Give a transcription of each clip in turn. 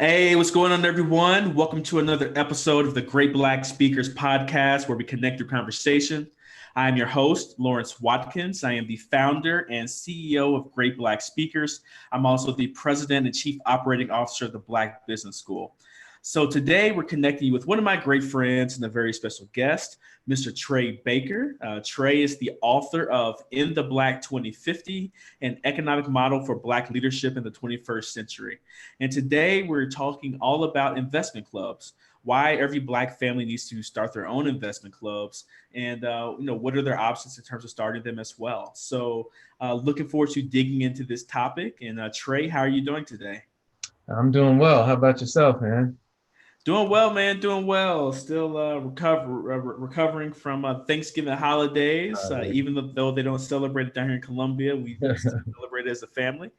Hey, what's going on, everyone? Welcome to another episode of the Great Black Speakers Podcast, where we connect through conversation. I'm your host, Lawrence Watkins. I am the founder and CEO of Great Black Speakers. I'm also the president and chief operating officer of the Black Business School. So today we're connecting you with one of my great friends and a very special guest, Mr. Trey Baker. Trey is the author of In the Black 2050, an economic model for Black leadership in the 21st century. And today we're talking all about investment clubs, why every Black family needs to start their own investment clubs, and what are their options in terms of starting them as well. So looking forward to digging into this topic. And Trey, how are you doing today? I'm doing well. How about yourself, man? Doing well, man. Doing well. Still recovering from Thanksgiving holidays. Uh, Even though they don't celebrate it down here in Colombia, we still celebrate it as a family.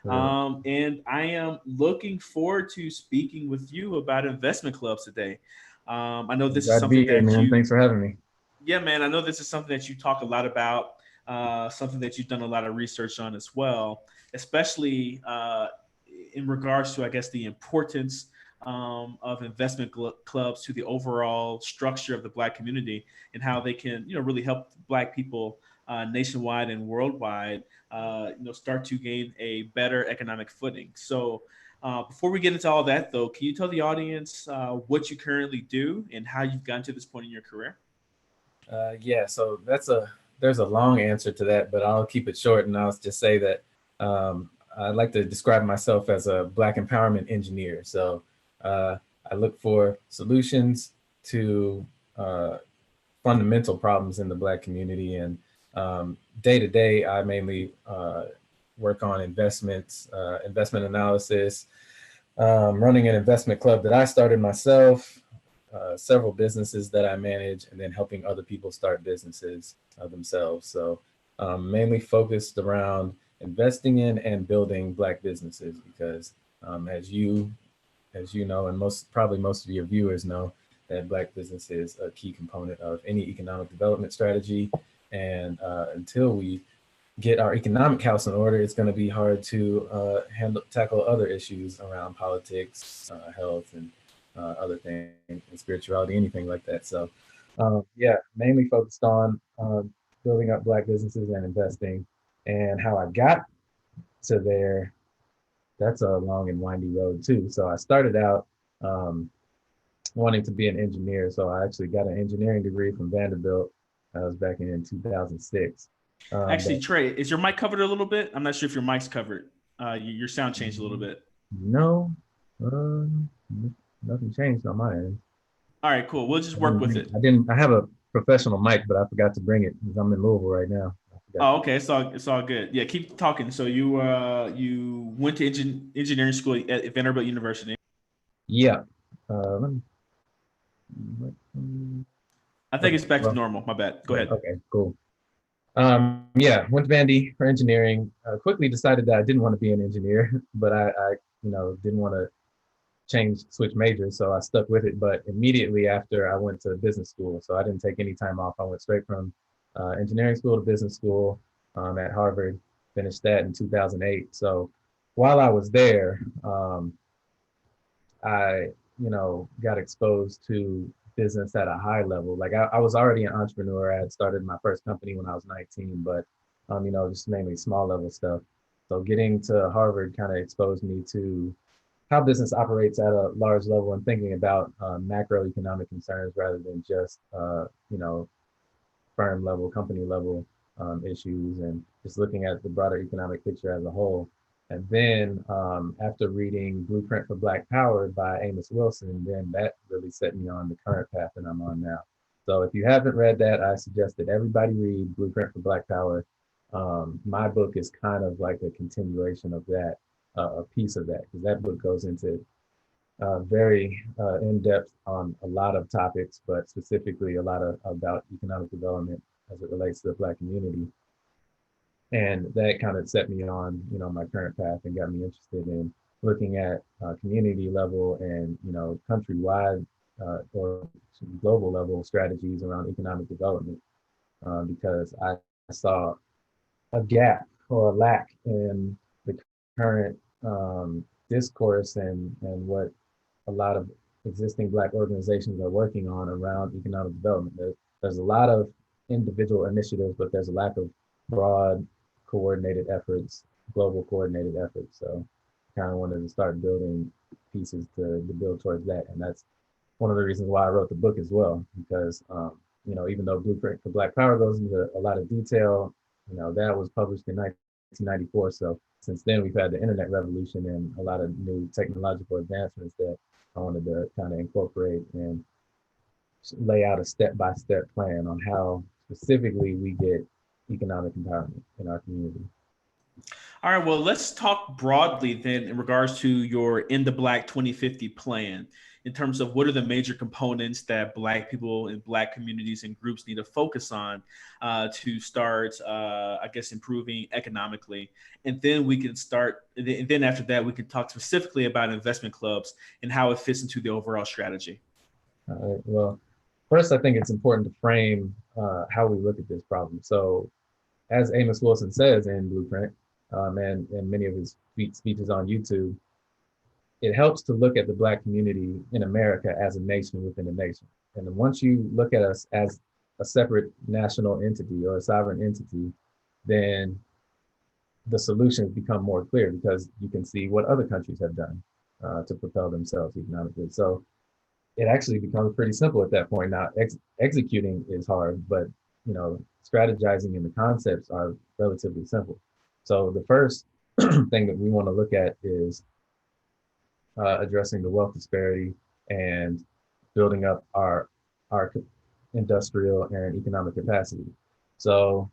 yeah. And I am looking forward to speaking with you about investment clubs today. I know I'm this is glad to be something here, that man. you, Thanks for having me. yeah, man. I know this is something that you talk a lot about. Something that you've done a lot of research on as well, especially in regards to, I guess, the importance of investment clubs to the overall structure of the Black community and how they can, really help Black people nationwide and worldwide, start to gain a better economic footing. So, before we get into all that, though, can you tell the audience what you currently do and how you've gotten to this point in your career? Yeah, so there's a long answer to that, but I'll keep it short and I'll just say that I like to describe myself as a Black empowerment engineer. So uh, I look for solutions to uh, fundamental problems in the Black community, and day to day, I mainly work on investments, investment analysis, running an investment club that I started myself, several businesses that I manage, and then helping other people start businesses themselves. So mainly focused around investing in and building Black businesses because as you know, and most of your viewers know, that Black business is a key component of any economic development strategy. And until we get our economic house in order, it's going to be hard to tackle other issues around politics, health, and other things, and spirituality, anything like that. So, yeah, mainly focused on building up Black businesses and investing. And how I got to there, that's a long and windy road too. So I started out um, wanting to be an engineer. So I actually got an engineering degree from Vanderbilt. I was back in 2006. Actually, But Trey, is your mic covered a little bit? I'm not sure if your mic's covered. Your sound changed a little bit. No, nothing changed on my end. All right, cool. We'll just I work didn't with bring, it. I didn't, I have a professional mic, but I forgot to bring it because I'm in Louisville right now. I forgot. Oh, okay. It's all good. Yeah, keep talking. So you went to engineering school at Vanderbilt University. Yeah. Let me, I think okay. it's back to Well, normal. My bad. Go yeah, ahead. okay, cool. Yeah, went to Vandy for engineering. Quickly decided that I didn't want to be an engineer, but I didn't want to switch majors, so I stuck with it. But immediately after, I went to business school, so I didn't take any time off. I went straight from engineering school to business school at Harvard. Finished that in 2008. So while I was there, I got exposed to business at a high level. Like I was already an entrepreneur. I had started my first company when I was 19, but just mainly small level stuff. So getting to Harvard kind of exposed me to how business operates at a large level and thinking about macroeconomic concerns rather than just firm level, company level issues, and just looking at the broader economic picture as a whole. And then after reading Blueprint for Black Power by Amos Wilson, then that really set me on the current path that I'm on now. So if you haven't read that, I suggest that everybody read Blueprint for Black Power. My book is kind of like a continuation of that, a piece of that, because that book goes into very in depth on a lot of topics, but specifically a lot of about economic development as it relates to the Black community. And that kind of set me on, my current path and got me interested in looking at community level and, countrywide or global level strategies around economic development because I saw a gap or a lack in the current discourse and what a lot of existing Black organizations are working on around economic development. There's a lot of individual initiatives, but there's a lack of broad coordinated efforts, global coordinated efforts. So kind of wanted to start building pieces to build towards that. And that's one of the reasons why I wrote the book as well, because even though Blueprint for Black Power goes into a lot of detail, that was published in 1994. So since then, we've had the internet revolution and a lot of new technological advancements that I wanted to kind of incorporate and lay out a step-by-step plan on how specifically we get economic empowerment in our community. All right, well, let's talk broadly then in regards to your In the Black 2050 plan in terms of what are the major components that Black people in Black communities and groups need to focus on to start, improving economically. And then we can start, and then after that, we can talk specifically about investment clubs and how it fits into the overall strategy. All right, well, first, I think it's important to frame how we look at this problem. So as Amos Wilson says in Blueprint, and many of his speeches on YouTube, it helps to look at the Black community in America as a nation within a nation. And once you look at us as a separate national entity or a sovereign entity, then the solutions become more clear because you can see what other countries have done to propel themselves economically. So it actually becomes pretty simple at that point. Now, executing is hard, but strategizing and the concepts are relatively simple. So the first thing that we want to look at is addressing the wealth disparity and building up our industrial and economic capacity. So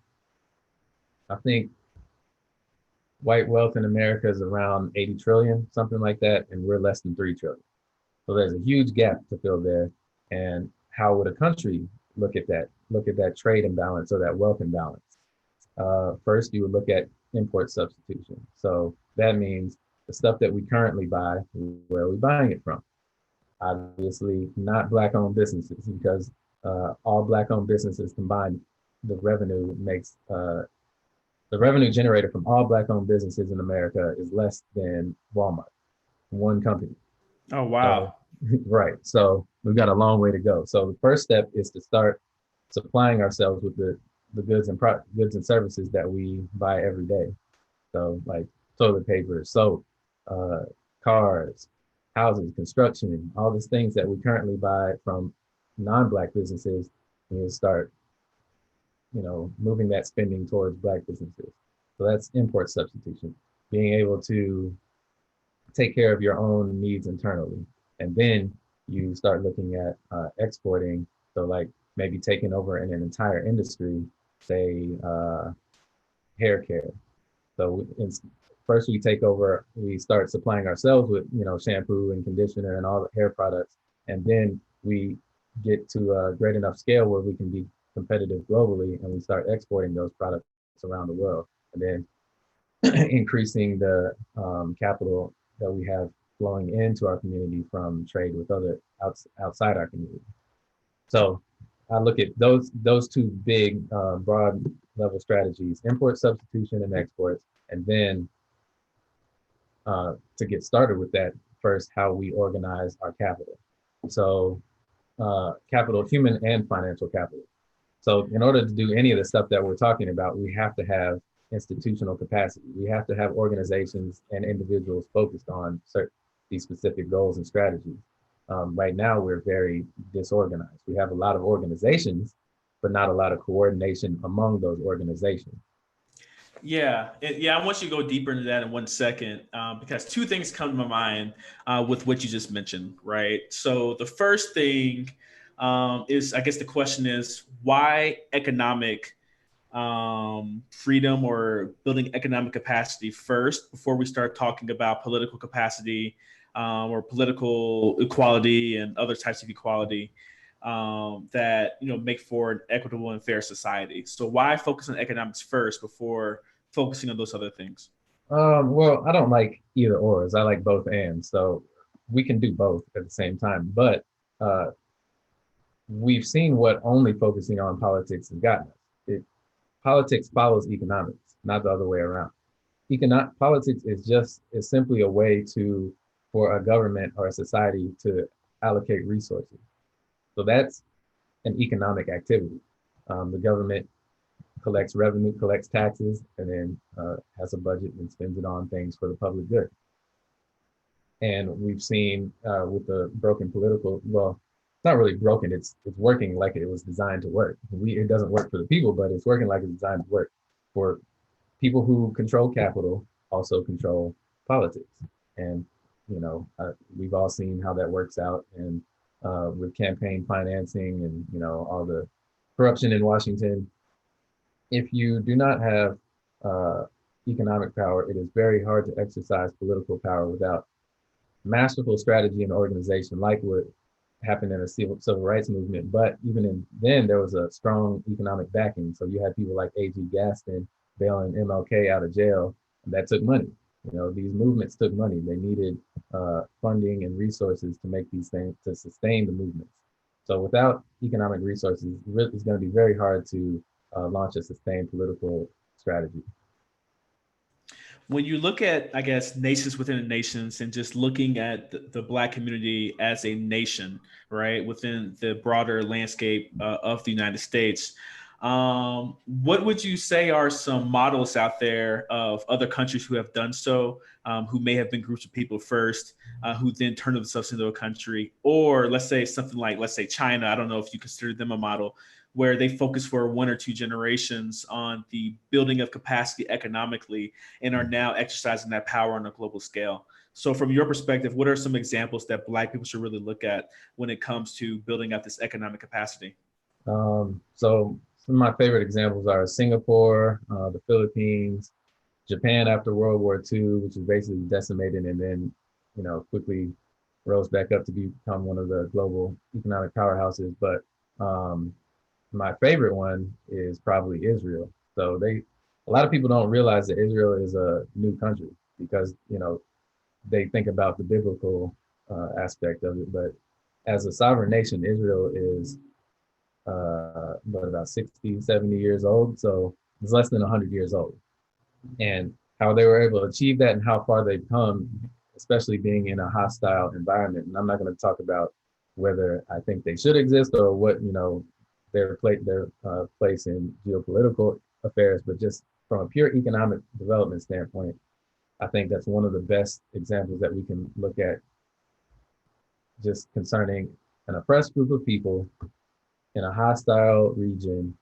I think white wealth in America is around 80 trillion, something like that, and we're less than 3 trillion. So there's a huge gap to fill there. And how would a country look at that? Look at that trade imbalance or that wealth imbalance. First, you would look at import substitution. So that means the stuff that we currently buy, where are we buying it from? Obviously, not Black-owned businesses, because all Black-owned businesses combined, the revenue generated from all Black-owned businesses in America is less than Walmart, one company. Oh, wow. Right. So we've got a long way to go. So the first step is to start supplying ourselves with the goods and services that we buy every day. So like toilet paper, soap, cars, houses, construction, all these things that we currently buy from non-Black businesses. We start, moving that spending towards Black businesses. So that's import substitution, being able to take care of your own needs internally. And then you start looking at exporting. So like maybe taking over in an entire industry, say hair care. So first we start supplying ourselves with, shampoo and conditioner and all the hair products. And then we get to a great enough scale where we can be competitive globally and we start exporting those products around the world. And then increasing the capital that we have flowing into our community from trade with other outside our community. So I look at those two big broad level strategies: import substitution and exports, and then to get started with that, first, how we organize our capital. So capital, human and financial capital. So in order to do any of the stuff that we're talking about, we have to have institutional capacity. We have to have organizations and individuals focused on these specific goals and strategies. Right now, we're very disorganized. We have a lot of organizations, but not a lot of coordination among those organizations. Yeah, I want you to go deeper into that in 1 second, because two things come to my mind with what you just mentioned, right? So the first thing is, I guess the question is, why economic freedom or building economic capacity first before we start talking about political capacity or political equality and other types of equality that make for an equitable and fair society. So why focus on economics first before focusing on those other things? Well, I don't like either ors. I like both and. So we can do both at the same time. But we've seen what only focusing on politics has gotten us. Politics follows economics, not the other way around. politics is simply a way for a government or a society to allocate resources. So that's an economic activity. The government collects revenue, collects taxes, and then has a budget and spends it on things for the public good. And we've seen with the broken political, well, it's not really broken. It's working like it was designed to work. It doesn't work for the people, but it's working like it's designed to work. For people who control capital, also control politics. And we've all seen how that works out, and with campaign financing and all the corruption in Washington. If you do not have uh, economic power, it is very hard to exercise political power without masterful strategy and organization, like what happened in the civil rights movement. But even then, there was a strong economic backing. So you had people like A.G. Gaston bailing MLK out of jail, and that took money. These movements took money. They needed funding and resources to make these things, to sustain the movements. So without economic resources, it's going to be very hard to launch a sustained political strategy. When you look at, I guess, nations within the nations and just looking at the Black community as a nation, right, within the broader landscape of the United States, what would you say are some models out there of other countries who have done so, who may have been groups of people first, who then turned themselves into a country? Or let's say something like, let's say China, I don't know if you consider them a model, where they focus for one or two generations on the building of capacity economically and are now exercising that power on a global scale. So from your perspective, what are some examples that Black people should really look at when it comes to building up this economic capacity? So some of my favorite examples are Singapore, the Philippines, Japan after World War II, which was basically decimated and then, quickly rose back up to become one of the global economic powerhouses. But my favorite one is probably Israel. A lot of people don't realize that Israel is a new country because, they think about the biblical aspect of it. But as a sovereign nation, Israel is about 60, 70 years old. So it's less than 100 years old. And how they were able to achieve that and how far they've come, especially being in a hostile environment. And I'm not going to talk about whether I think they should exist or what, their place in geopolitical affairs, but just from a pure economic development standpoint, I think that's one of the best examples that we can look at, just concerning an oppressed group of people in a hostile region,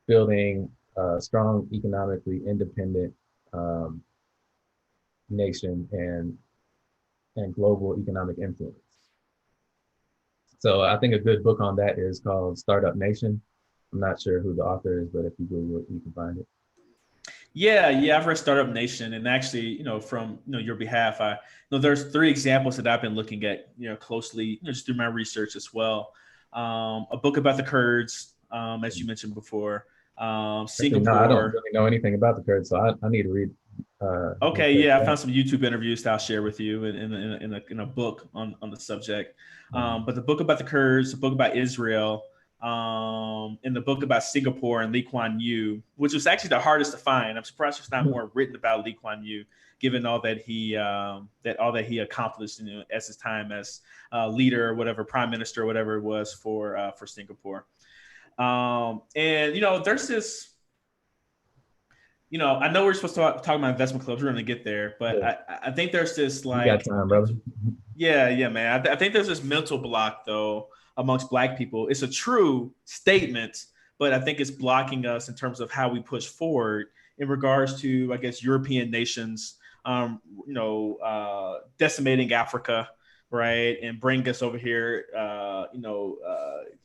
building a strong, economically independent um, nation and global economic influence. So I think a good book on that is called Startup Nation. I'm not sure who the author is, but if you Google it, you can find it. Yeah, I've read Startup Nation, and actually, from your behalf, there's three examples that I've been looking at, closely, just through my research as well. A book about the Kurds, as you mentioned before, Actually, no, I don't Singapore. really know anything about the Kurds, so I need to read. Okay, yeah, I found some YouTube interviews that I'll share with you in a book on the subject. But the book about the Kurds, the book about Israel, and the book about Singapore and Lee Kuan Yew, which was actually the hardest to find. I'm surprised there's not more written about Lee Kuan Yew, given all that he accomplished as his time as leader or whatever, prime minister or whatever it was for Singapore. And there's this. I know we're supposed to talk about investment clubs. We're going to get there, but Yeah. I think there's this You got time, brother. yeah, man. I think there's this mental block though amongst Black people. It's a true statement, but I think it's blocking us in terms of how we push forward in regards to, I guess, European nations, decimating Africa, right, and bring us over here,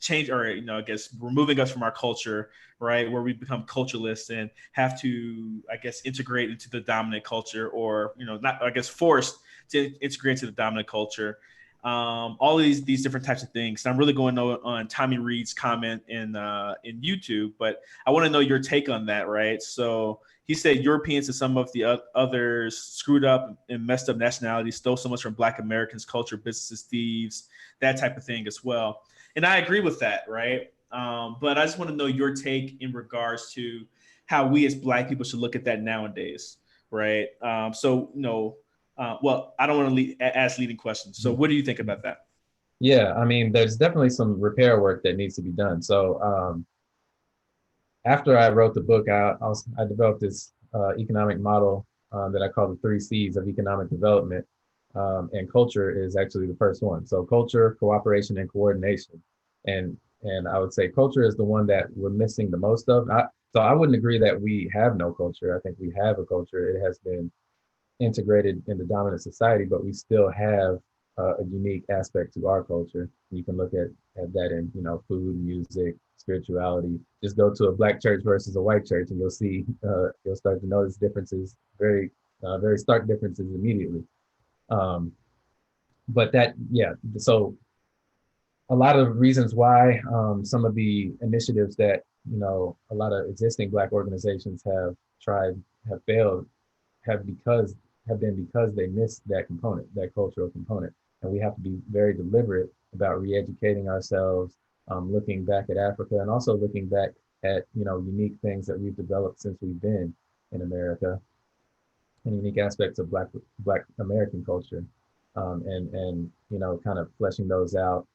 change, or I guess removing us from our culture, right, where we become culturalists and have to, I guess, integrate into the dominant culture, or not, I guess, forced to integrate into the dominant culture. All of these different types of things. And I'm really going on Tommy Reed's comment in YouTube, but I want to know your take on that, right? So he said Europeans and some of the others screwed up and messed up nationalities, stole so much from Black Americans, culture, businesses, thieves, that type of thing as well. And I agree with that, right? But I just want to know your take in regards to how we as Black people should look at that nowadays. right? Well, I don't want to ask leading questions. So what do you think about that? Yeah, I mean, there's definitely some repair work that needs to be done. So after I wrote the book, I developed this economic model that I call the three C's of economic development. And culture is actually the first one. So culture, cooperation, and coordination. And I would say culture is the one that we're missing the most of. So I wouldn't agree that we have no culture. I think we have a culture. It has been integrated in the dominant society, but we still have a unique aspect to our culture. You can look at that in, food, music, spirituality. Just go to a black church versus a white church, and you'll start to notice differences, very stark differences immediately. Um, but yeah, so a lot of reasons why some of the initiatives that a lot of existing black organizations have failed have because have been because they missed that component, that cultural component. And we have to be very deliberate about re-educating ourselves, looking back at Africa, and also looking back at unique things that we've developed since we've been in America, and unique aspects of Black American culture, and kind of fleshing those out.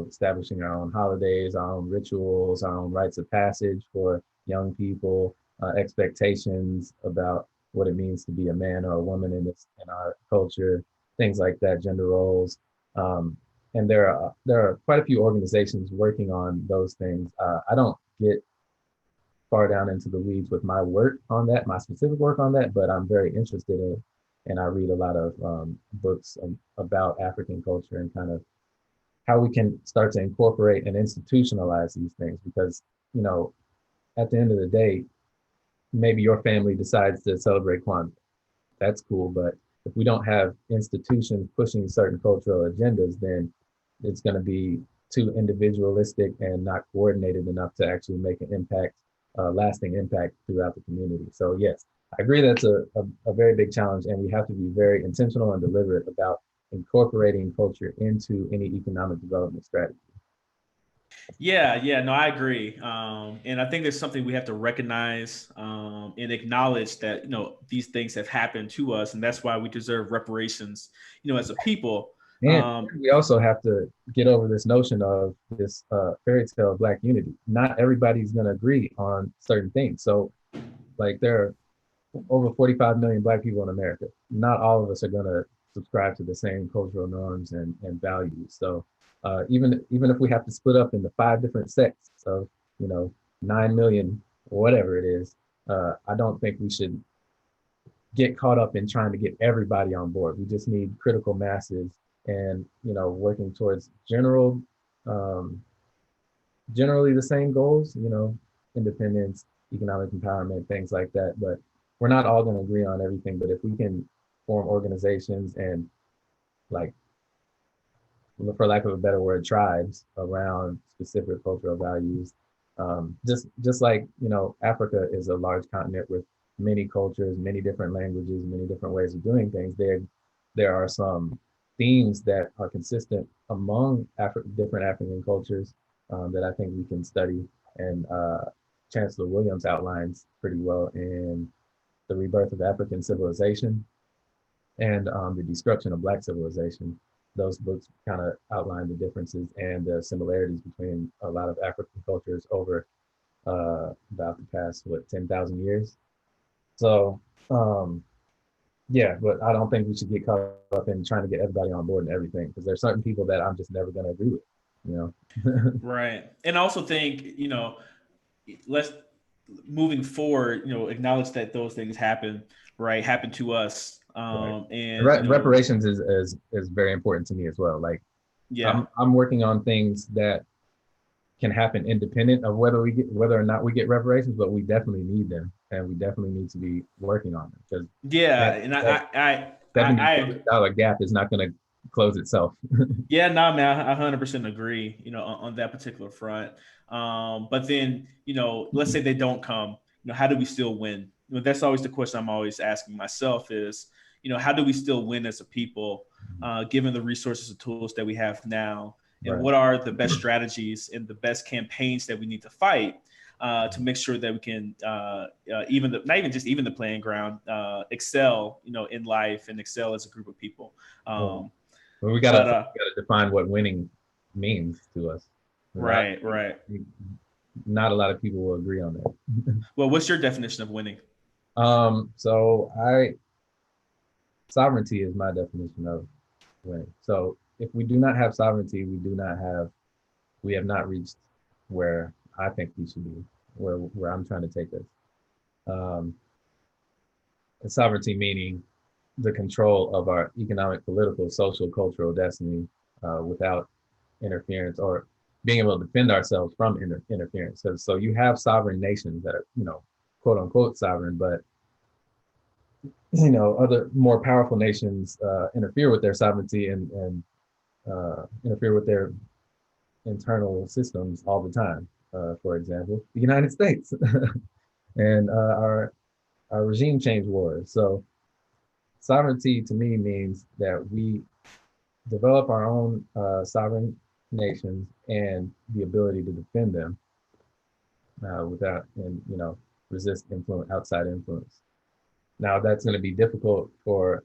Establishing our own holidays, our own rituals, our own rites of passage for young people, expectations about what it means to be a man or a woman in our culture, things like that, gender roles. And there are quite a few organizations working on those things. I don't get far down into the weeds with my work on that, my specific work on that, but I'm very interested in it. And I read a lot of books about African culture and kind of how we can start to incorporate and institutionalize these things. Because, at the end of the day, maybe your family decides to celebrate Kwanzaa. That's cool. But if we don't have institutions pushing certain cultural agendas, then it's going to be too individualistic and not coordinated enough to actually make an impact, lasting impact throughout the community. So yes, I agree that's a very big challenge, and we have to be very intentional and deliberate about incorporating culture into any economic development strategy. Yeah, no, I agree. And I think there's something we have to recognize and acknowledge that, these things have happened to us, and that's why we deserve reparations, as a people. And we also have to get over this notion of this fairy tale of Black unity. Not everybody's going to agree on certain things. So, like, there are over 45 million Black people in America. Not all of us are going to subscribe to the same cultural norms and values. So, even if we have to split up into 5 different sects of, 9 million or whatever it is, I don't think we should get caught up in trying to get everybody on board. We just need critical masses and, working towards um, generally the same goals, independence, economic empowerment, things like that. But we're not all going to agree on everything. But if we can form organizations and, like, for lack of a better word, tribes around specific cultural values, just like, Africa is a large continent with many cultures, many different languages, many different ways of doing things. There are some themes that are consistent among different African cultures that I think we can study. And Chancellor Williams outlines pretty well in The Rebirth of African Civilization and The Destruction of Black Civilization. Those books kind of outline the differences and the similarities between a lot of African cultures over about the past, 10,000 years. So, yeah, but I don't think we should get caught up in trying to get everybody on board and everything, because there's certain people that I'm just never going to agree with, you know? Right. And I also think, let's moving forward, acknowledge that those things happen, right? Happen to us. Right. And, Reparations is very important to me as well. Like, yeah. I'm working on things that can happen independent of whether or not we get reparations, but we definitely need them, and we definitely need to be working on them, because Yeah. that And that I $70 gap is not going to close itself. yeah, no, man, I 100% agree, on that particular front. But then, let's say they don't come, how do we still win? That's always the question I'm always asking myself is, how do we still win as a people, given the resources and tools that we have now? And Right. what are the best strategies and the best campaigns that we need to fight? to make sure that we can not even just even the playing ground, excel, in life and excel as a group of people. Yeah. Um, Well, but we gotta define what winning means to us. right, right. Not a lot of people will agree on that. Well, what's your definition of winning? So sovereignty is my definition of winning. So if we do not have sovereignty, we have not reached where I think we should be, where I'm trying to take us. Um, and sovereignty meaning the control of our economic, political, social, cultural destiny without interference, or being able to defend ourselves from interference. So you have sovereign nations that are, quote unquote sovereign, but other more powerful nations interfere with their sovereignty and interfere with their internal systems all the time. For example, the United States and our regime change wars. So sovereignty to me means that we develop our own sovereign nations and the ability to defend them without and resist outside influence. Now that's going to be difficult for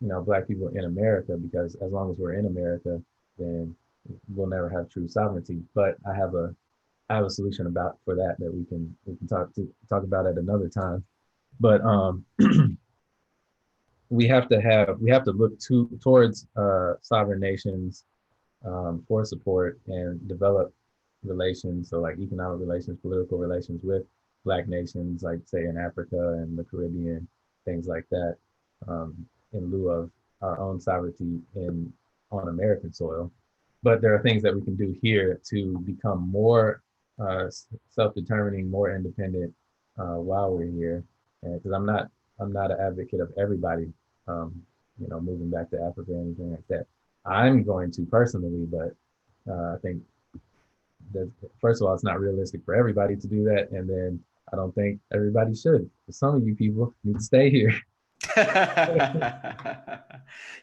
Black people in America, because as long as we're in America, then we'll never have true sovereignty. But I have a solution for that we can talk about at another time. But we have to look towards sovereign nations for support and develop relations, so like economic relations, political relations with Black nations, like say in Africa and the Caribbean, things like that, in lieu of our own sovereignty on American soil. But there are things that we can do here to become more self-determining, more independent while we're here. Because I'm not an advocate of everybody, moving back to Africa or anything like that. I'm going to personally, but I think that first of all, it's not realistic for everybody to do that, and then I don't think everybody should. Some of you people need to stay here.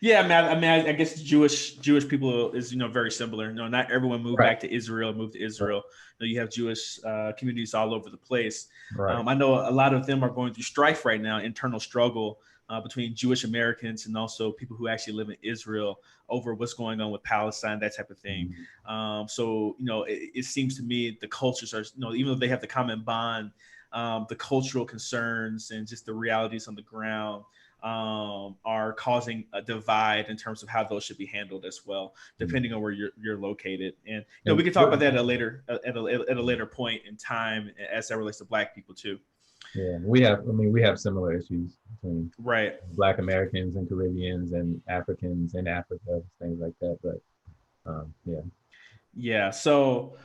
Yeah, I guess Jewish people is very similar. Not everyone moved Right. back to Israel, moved to Israel. You have Jewish communities all over the place. Right. I know a lot of them are going through strife right now, internal struggle between Jewish Americans and also people who actually live in Israel over what's going on with Palestine, that type of thing. So it seems to me the cultures are, even though they have the common bond, the cultural concerns and just the realities on the ground are causing a divide in terms of how those should be handled as well, depending on where you're located. And we can talk about that at a later point in time as that relates to Black people too. Yeah, we have similar issues between right Black Americans and Caribbeans and Africans in Africa, things like that. But yeah. So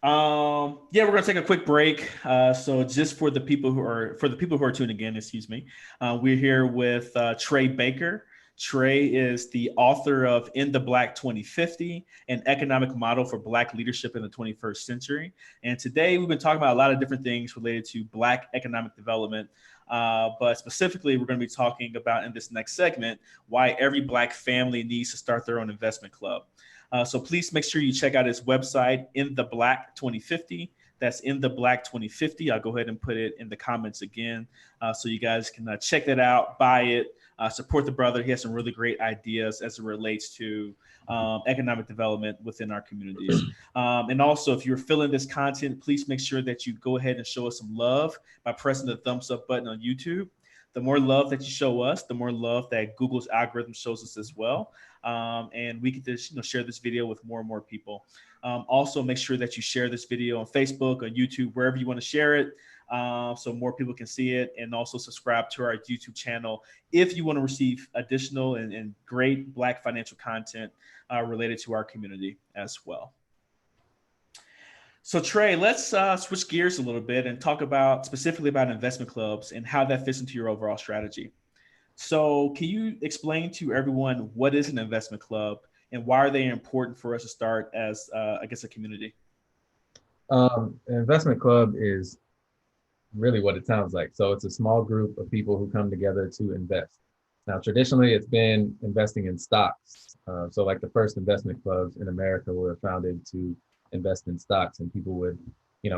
we're gonna take a quick break. So just for the people who are tuning in, excuse me, we're here with Trey Baker. Trey is the author of In the Black 2050, an economic model for Black leadership in the 21st century. And today we've been talking about a lot of different things related to Black economic development. But specifically, we're going to be talking about in this next segment why every Black family needs to start their own investment club. So please make sure you check out his website, In the Black 2050. That's In the Black 2050. I'll go ahead and put it in the comments again, so you guys can check that out, buy it, support the brother. He has some really great ideas as it relates to economic development within our communities. And also, if you're feeling this content, please make sure that you go ahead and show us some love by pressing the thumbs up button on YouTube. The more love that you show us, the more love that Google's algorithm shows us as well. And we can just share this video with more and more people. Also, make sure that you share this video on Facebook, on YouTube, wherever you want to share it, so more people can see it. And also subscribe to our YouTube channel if you want to receive additional and great Black financial content related to our community as well. So Trey, let's switch gears a little bit and talk specifically about investment clubs and how that fits into your overall strategy. So can you explain to everyone what is an investment club and why are they important for us to start as, I guess, a community? An investment club is really what it sounds like. So it's a small group of people who come together to invest. Now, traditionally, it's been investing in stocks. So like the first investment clubs in America were founded to invest in stocks, and people would,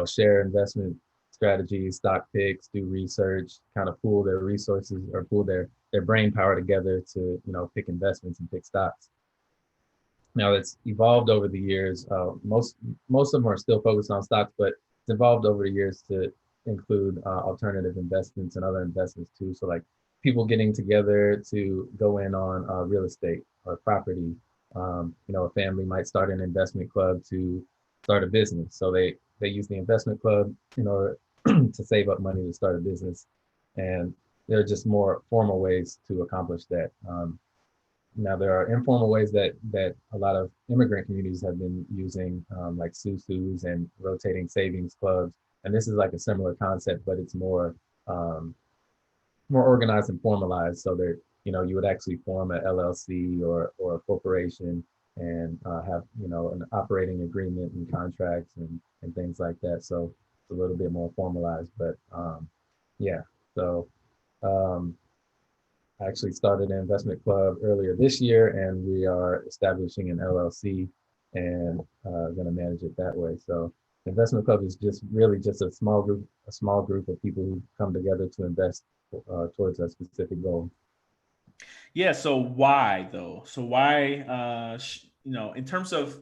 share investment strategies, stock picks, do research, kind of pool their resources or pool their brain power together to, pick investments and pick stocks. Now it's evolved over the years. Most of them are still focused on stocks, but it's evolved over the years to include alternative investments and other investments too. So like people getting together to go in on real estate or property. A family might start an investment club to start a business. So they use the investment club in order to save up money to start a business, and there are just more formal ways to accomplish that. Now there are informal ways that a lot of immigrant communities have been using, like susus and rotating savings clubs. And this is like a similar concept, but it's um, more organized and formalized. So there, you would actually form a LLC or a corporation and have an operating agreement and contracts and things like that. So it's a little bit more formalized, but yeah. So um, I actually started an investment club earlier this year, and we are establishing an LLC and going to manage it that way. So, investment club is just really just a small group of people who come together to invest towards a specific goal. Yeah. So why though? So why? In terms of,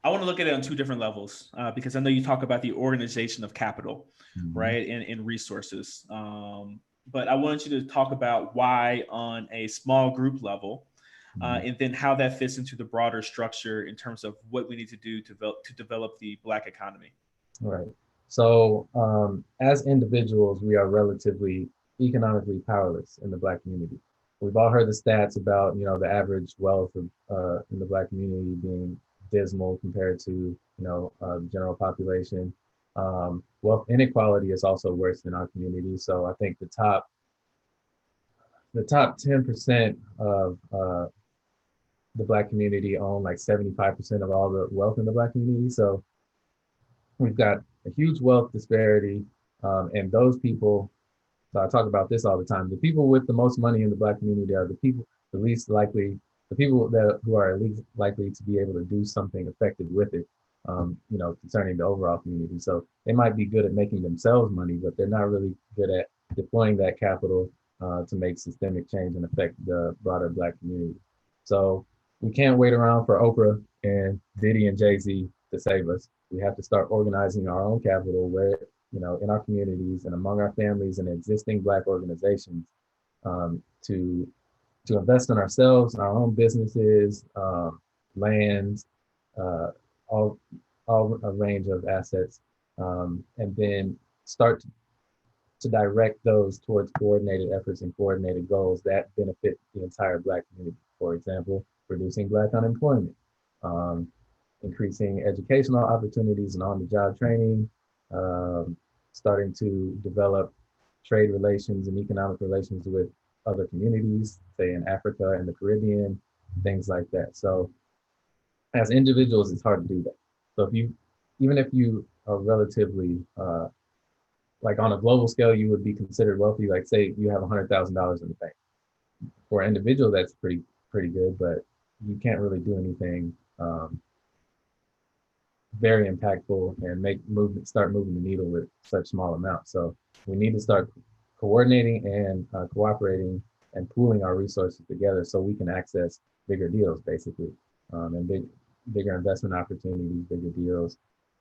I want to look at it on two different levels because I know you talk about the organization of capital, Mm-hmm. right, and resources. But I want you to talk about why on a small group level, Mm-hmm. and then how that fits into the broader structure in terms of what we need to do to develop the Black economy. Right. So, as individuals, we are relatively economically powerless in the Black community. We've all heard the stats about, the average wealth of, in the Black community being dismal compared to, the general population. Wealth inequality is also worse in our community. So I think the top 10% of the Black community own like 75% of all the wealth in the Black community. So we've got a huge wealth disparity, and those people. So I talk about this all the time. The people with the most money in the Black community are the people the least likely, the people that who are least likely to be able to do something effective with it. Concerning the overall community. So they might be good at making themselves money, but they're not really good at deploying that capital to make systemic change and affect the broader Black community. So we can't wait around for Oprah and Diddy and Jay-Z to save us. We have to start organizing our own capital where, in our communities and among our families and existing Black organizations, to invest in ourselves, in our own businesses, lands, uh, all all a range of assets, and then start to direct those towards coordinated efforts and coordinated goals that benefit the entire Black community. For example, reducing Black unemployment, um, increasing educational opportunities and on-the-job training, um, starting to develop trade relations and economic relations with other communities, say in Africa and the Caribbean, things like that. So as individuals, it's hard to do that. So even if you are relatively like on a global scale, you would be considered wealthy. Like say you have $100,000 in the bank. For an individual, that's pretty good, but you can't really do anything very impactful and start moving the needle with such small amounts. So we need to start coordinating and cooperating and pooling our resources together so we can access bigger deals, basically, and bigger investment opportunities, bigger deals,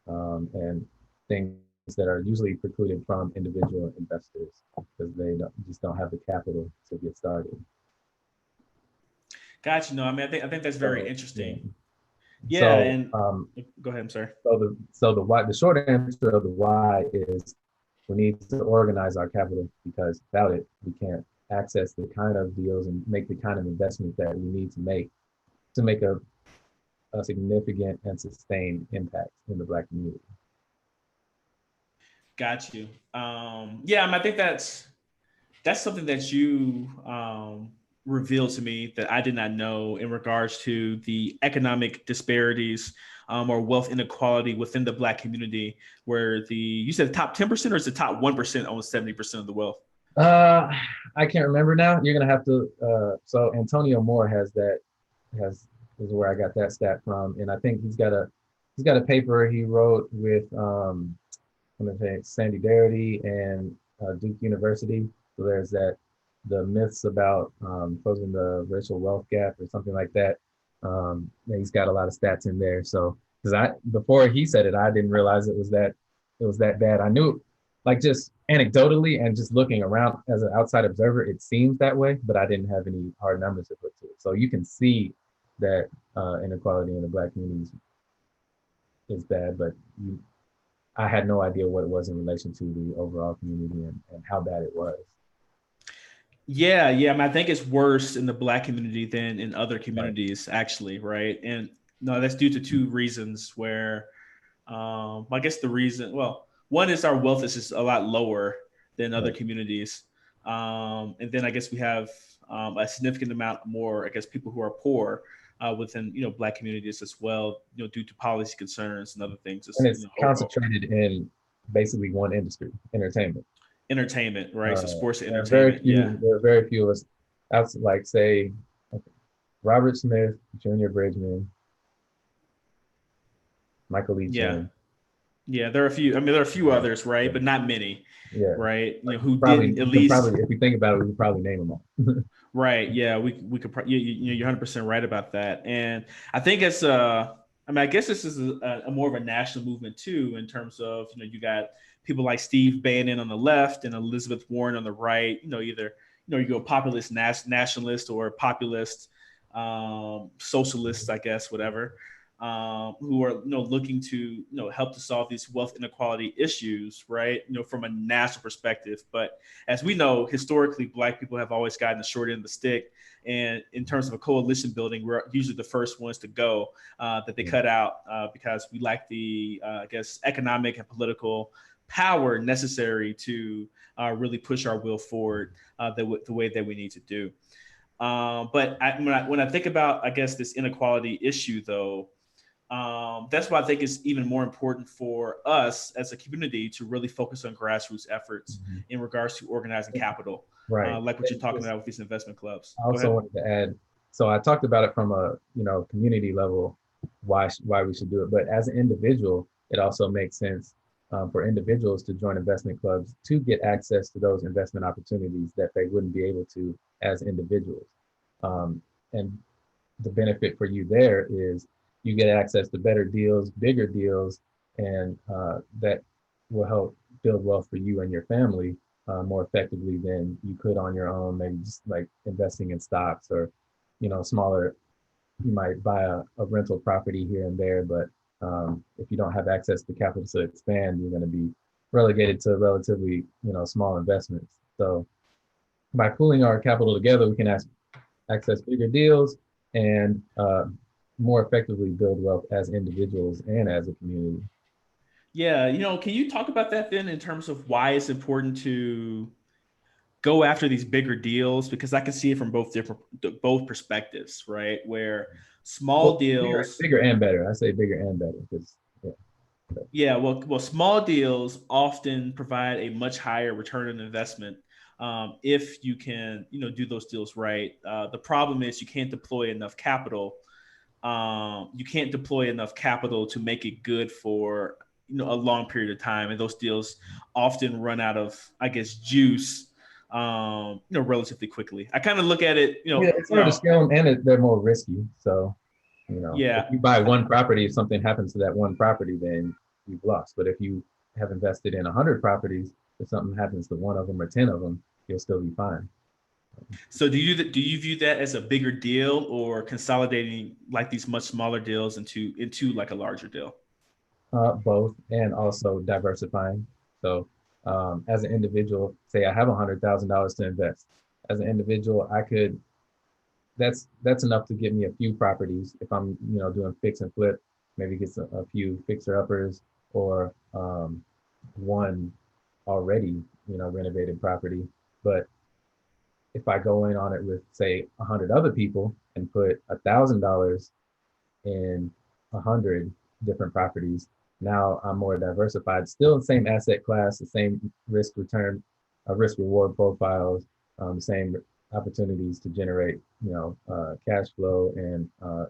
and things that are usually precluded from individual investors because just don't have the capital to get started. Gotcha. No, I mean, I think that's very So yeah. interesting. Yeah, So and go ahead. I'm sorry. the why, the short answer of the why is we need to organize our capital because without it we can't access the kind of deals and make the kind of investment that we need to make a significant and sustained impact in the Black community. Got you. Yeah, I think that's something that you revealed to me that I did not know in regards to the economic disparities or wealth inequality within the Black community, where you said the top 10% or is the top 1% owns 70% of the wealth? Uh, I can't remember now. You're gonna have to. So Antonio Moore has is where I got that stat from, and I think he's got a paper he wrote with I'm gonna say Sandy Darity and Duke University. So there's the myths about closing the racial wealth gap or something like that. He's got a lot of stats in there. So because I before he said it, I didn't realize it was that bad. I knew like just anecdotally and just looking around as an outside observer, it seems that way, but I didn't have any hard numbers to put to it. So you can see that inequality in the Black community is bad, but I had no idea what it was in relation to the overall community and how bad it was. Yeah. I mean, I think it's worse in the Black community than in other Right. communities, actually, right? And no, that's due to two reasons. Where I guess the reason, well, one is our wealth is just a lot lower than other Right. communities, and then I guess we have a significant amount more, I guess, people who are poor within Black communities as well, due to policy concerns and other things. And Just it's concentrated in basically one industry, entertainment. entertainment, right? So sports and There are very entertainment, yeah, few. There are very few of us. That's like say Robert Smith, Junior Bridgman, Michael E. yeah. Jim. Yeah, there are a few. I mean, there are a few Yeah, others, right? yeah, But not many, yeah. right? Like Who probably didn't at we can least. probably if we think about it, we could probably name them all. Right. Yeah. We could. You're 100% right about that. And I think it's. I mean, I guess this is a more of a national movement too, in terms of you got people like Steve Bannon on the left and Elizabeth Warren on the right. Either you go populist nationalist or populist socialist, I guess, whatever. Who are looking to help to solve these wealth inequality issues, right? From a national perspective. But as we know, historically, Black people have always gotten the short end of the stick. And in terms of a coalition building, we're usually the first ones to go that they cut out because we lack the, I guess, economic and political power necessary to really push our will forward the way that we need to do. When I think about, I guess, this inequality issue, though, that's why I think it's even more important for us as a community to really focus on grassroots efforts Mhm. in regards to organizing capital, Right. like what you're And talking just about with these investment clubs. I Go also ahead. wanted to add, so I talked about it from a community level, why we should do it, but as an individual, it also makes sense for individuals to join investment clubs to get access to those investment opportunities that they wouldn't be able to as individuals. And the benefit for you there is you get access to better deals, bigger deals, and that will help build wealth for you and your family more effectively than you could on your own. Maybe just like investing in stocks or, smaller. You might buy a rental property here and there, but if you don't have access to capital to expand, you're going to be relegated to relatively, small investments. So by pooling our capital together, we can access bigger deals and more effectively build wealth as individuals and as a community. Yeah, can you talk about that then in terms of why it's important to go after these bigger deals? Because I can see it from both perspectives, right? Where small Well, bigger, deals. bigger and better. I say bigger and better because yeah, Yeah, well, small deals often provide a much higher return on investment if you can, do those deals right. The problem is you can't deploy enough capital. You can't deploy enough capital to make it good for a long period of time, and those deals often run out of, I guess, juice, relatively quickly. I kind of look at it, yeah, it's hard to scale them and they're more risky. So if yeah, you buy one property, if something happens to that one property, then you've lost. But if you have invested in 100 properties, if something happens to one of them or 10 of them, you'll still be fine. So do you view that as a bigger deal or consolidating like these much smaller deals into like a larger deal? Both, and also diversifying. So, as an individual, say I have $100,000 to invest. As an individual, I could that's enough to get me a few properties if I'm doing fix and flip, maybe get a few fixer uppers or one already renovated property. But if I go in on it with say 100 other people and put $1,000 in 100 different properties. Now I'm more diversified, still the same asset class, the same risk return, risk reward profiles, same opportunities to generate, cash flow and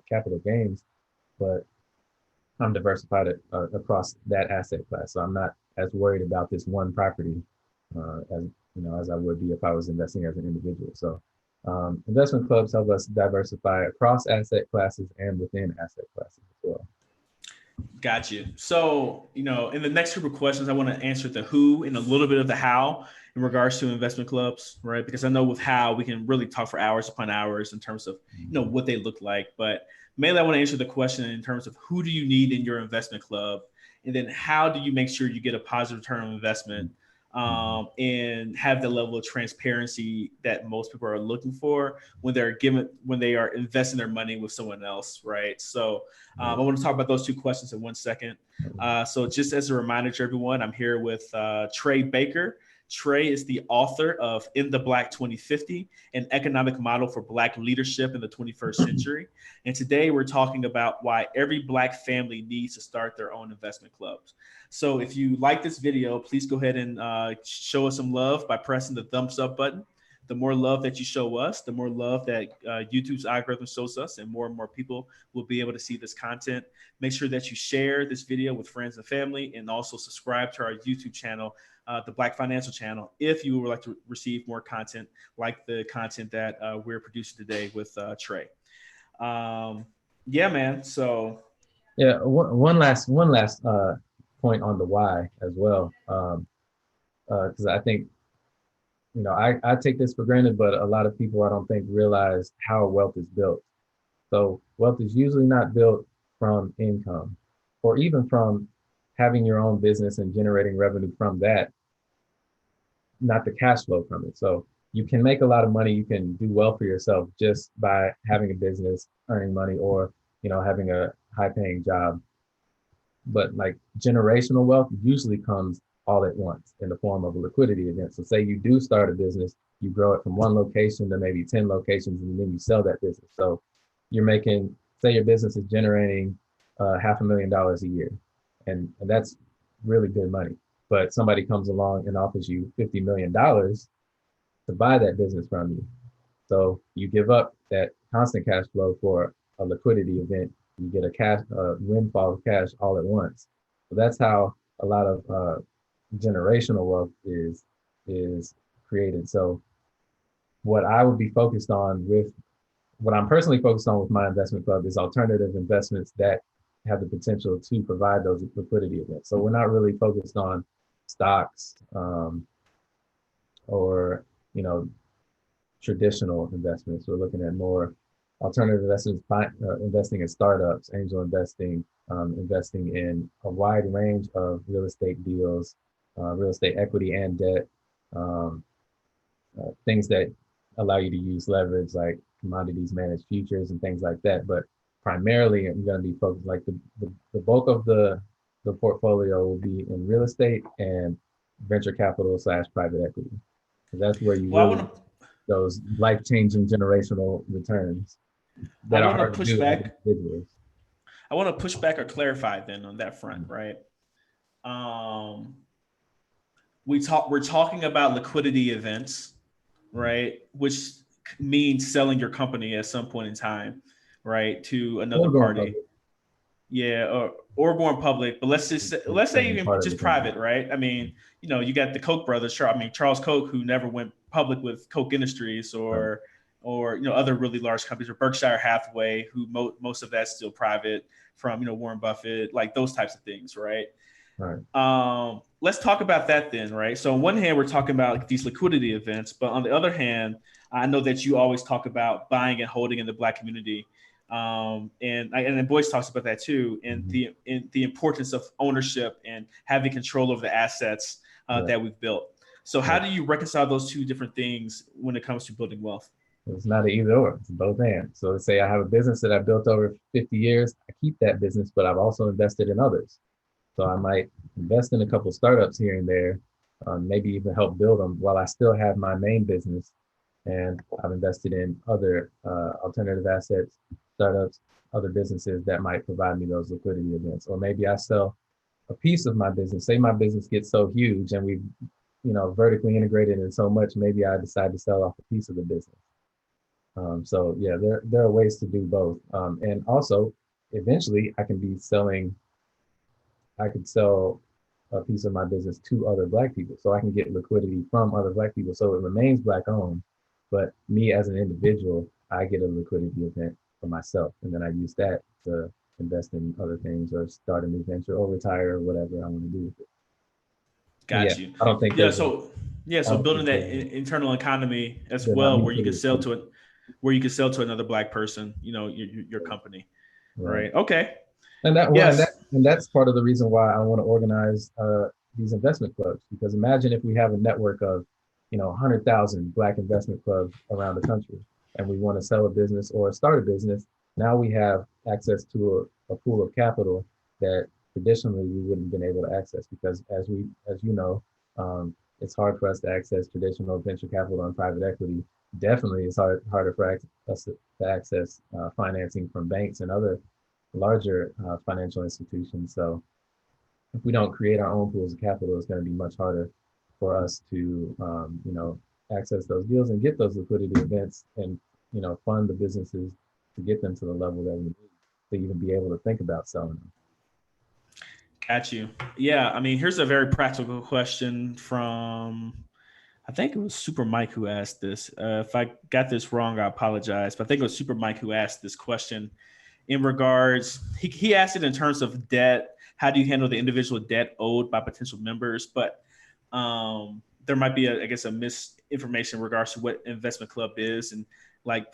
capital gains, but I'm diversified across that asset class. So I'm not as worried about this one property as as I would be if I was investing as an individual. So investment clubs help us diversify across asset classes and within asset classes as well. Got you. So, in the next group of questions, I want to answer the who and a little bit of the how in regards to investment clubs, right? Because I know with how we can really talk for hours upon hours in terms of, what they look like. But mainly I want to answer the question in terms of who do you need in your investment club? And then how do you make sure you get a positive return on investment and have the level of transparency that most people are looking for when they are investing their money with someone else, right? So I want to talk about those two questions in 1 second. So just as a reminder to everyone, I'm here with Trey Baker. Trey is the author of In the Black 2050, an economic model for Black leadership in the 21st century. And today we're talking about why every Black family needs to start their own investment clubs. So if you like this video, please go ahead and show us some love by pressing the thumbs up button. The more love that you show us, the more love that YouTube's algorithm shows us, and more people will be able to see this content. Make sure that you share this video with friends and family, and also subscribe to our YouTube channel, the Black Financial Channel, if you would like to receive more content like the content that we're producing today with Trey. Yeah, man. So yeah, one last point on the why as well, because I think I take this for granted, but a lot of people I don't think realize how wealth is built. So wealth is usually not built from income or even from having your own business and generating revenue from that, not the cash flow from it. So you can make a lot of money, you can do well for yourself just by having a business, earning money, or having a high paying job. But like generational wealth usually comes all at once in the form of a liquidity event. So say you do start a business, you grow it from one location to maybe 10 locations, and then you sell that business. So you're making, say your business is generating $500,000 a year, and that's really good money. But somebody comes along and offers you $50 million to buy that business from you. So you give up that constant cash flow for a liquidity event. You get a windfall of cash all at once. So that's how a lot of generational wealth is created. So what I would be focused on with what I'm personally focused on with my investment club is alternative investments that have the potential to provide those liquidity events. So we're not really focused on stocks or traditional investments. We're looking at more alternative investments, investing in startups, angel investing, investing in a wide range of real estate deals, real estate equity and debt, things that allow you to use leverage like commodities managed futures and things like that. But primarily, I'm going to be focused, like the bulk of the portfolio will be in real estate and venture capital / private equity. That's where you really those life-changing generational returns that are hard to do as individuals. I want to push back or clarify then on that front, right? We're talking about liquidity events, right? Which means selling your company at some point in time, right, to another party. Public. Yeah, or going public. But let's say even just private, right? I mean, you got the Koch brothers. Charles Koch, who never went public with Koch Industries, or other really large companies, or Berkshire Hathaway, who most of that's still private, from Warren Buffett, like those types of things, right? Right. Let's talk about that then, right? So on one hand, we're talking about these liquidity events, but on the other hand, I know that you always talk about buying and holding in the Black community. And Boyce talks about that too, and the importance of ownership and having control over the assets that we've built. So how do you reconcile those two different things when it comes to building wealth? It's not an either or, it's both and. So let's say I have a business that I built over 50 years. I keep that business, but I've also invested in others. So I might invest in a couple of startups here and there, maybe even help build them while I still have my main business. And I've invested in other alternative assets, startups, other businesses that might provide me those liquidity events. Or maybe I sell a piece of my business. Say my business gets so huge and we've vertically integrated in so much, maybe I decide to sell off a piece of the business. So yeah, there are ways to do both. And also, eventually I could sell a piece of my business to other Black people, so I can get liquidity from other Black people. So it remains Black owned, but me as an individual, I get a liquidity event for myself, and then I use that to invest in other things or start a new venture or retire or whatever I want to do with it. But yeah, Got you. I don't think Yeah. there's a, So yeah. I So don't building think that internal economy as they're not well, where you can mutually sell exclusive. to it, where you can sell to another Black person. Your company. Right. Right. Okay. And that well, Yes. and that's part of the reason why I want to organize these investment clubs. Because imagine if we have a network of, 100,000 Black investment clubs around the country, and we want to sell a business or start a business. Now we have access to a pool of capital that traditionally we wouldn't have been able to access because, as you know, it's hard for us to access traditional venture capital and private equity. Definitely, it's harder for us to access financing from banks and other larger financial institutions. So if we don't create our own pools of capital, it's going to be much harder for us to, access those deals and get those liquidity events and, fund the businesses to get them to the level that we need to even be able to think about selling them. Got you. Yeah. I mean, here's a very practical question from. I think it was Super Mike who asked this. If I got this wrong, I apologize. But I think it was Super Mike who asked this question in regards. He asked it in terms of debt. How do you handle the individual debt owed by potential members? But there might be, I guess, a misinformation in regards to what investment club is, and like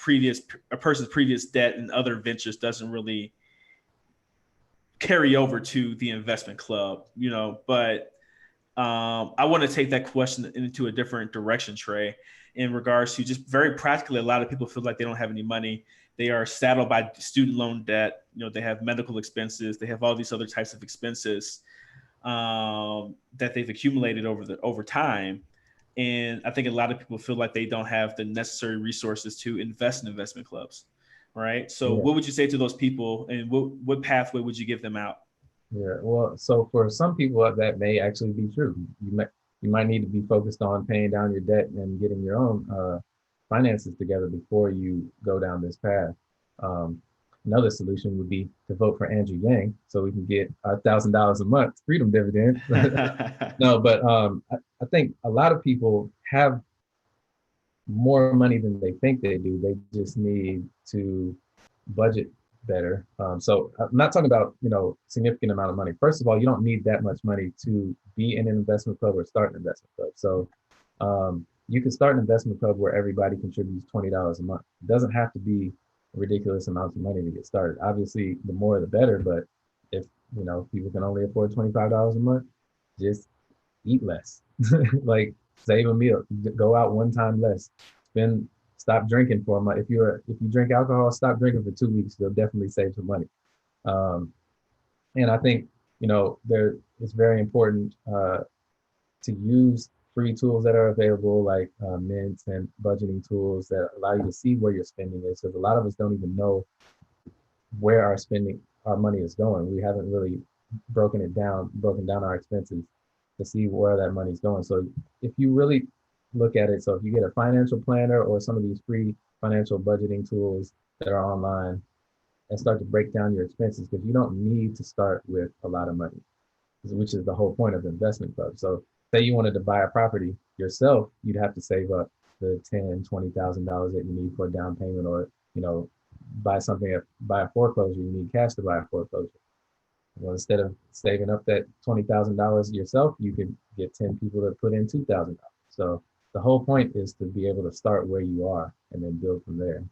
a person's previous debt and other ventures doesn't really carry over to the investment club, But I want to take that question into a different direction, Trey, in regards to just very practically. A lot of people feel like they don't have any money. They are saddled by student loan debt. They have medical expenses. They have all these other types of expenses that they've accumulated over time. And I think a lot of people feel like they don't have the necessary resources to invest in investment clubs. Right. So Yeah. what would you say to those people, and what pathway would you give them out? Yeah. Well, so for some people that may actually be true. You might need to be focused on paying down your debt and getting your own finances together before you go down this path. Um, Another solution would be to vote for Andrew Yang so we can get our $1,000 a month freedom dividend. No, but I think a lot of people have more money than they think they do. They just need to budget better. So I'm not talking about, significant amount of money. First of all, you don't need that much money to be in an investment club or start an investment club. So you can start an investment club where everybody contributes $20 a month. It doesn't have to be ridiculous amounts of money to get started. Obviously, the more the better, but if people can only afford $25 a month, just eat less. Like save a meal, go out one time less, spend stop drinking for a month. If you drink alcohol, stop drinking for 2 weeks. You'll definitely save some money. Um, and I think there it's very important to use free tools that are available, like Mint and budgeting tools that allow you to see where your spending is. Because a lot of us don't even know where our money is going. We haven't really broken down our expenses to see where that money's going. So if you really look at it, so if you get a financial planner or some of these free financial budgeting tools that are online and start to break down your expenses, because you don't need to start with a lot of money, which is the whole point of the investment club. So say you wanted to buy a property yourself, you'd have to save up the $10,000, $20,000 that you need for a down payment, or buy a foreclosure, you need cash to buy a foreclosure. Well, instead of saving up that $20,000 yourself, you could get 10 people to put in $2,000. So the whole point is to be able to start where you are and then build from there.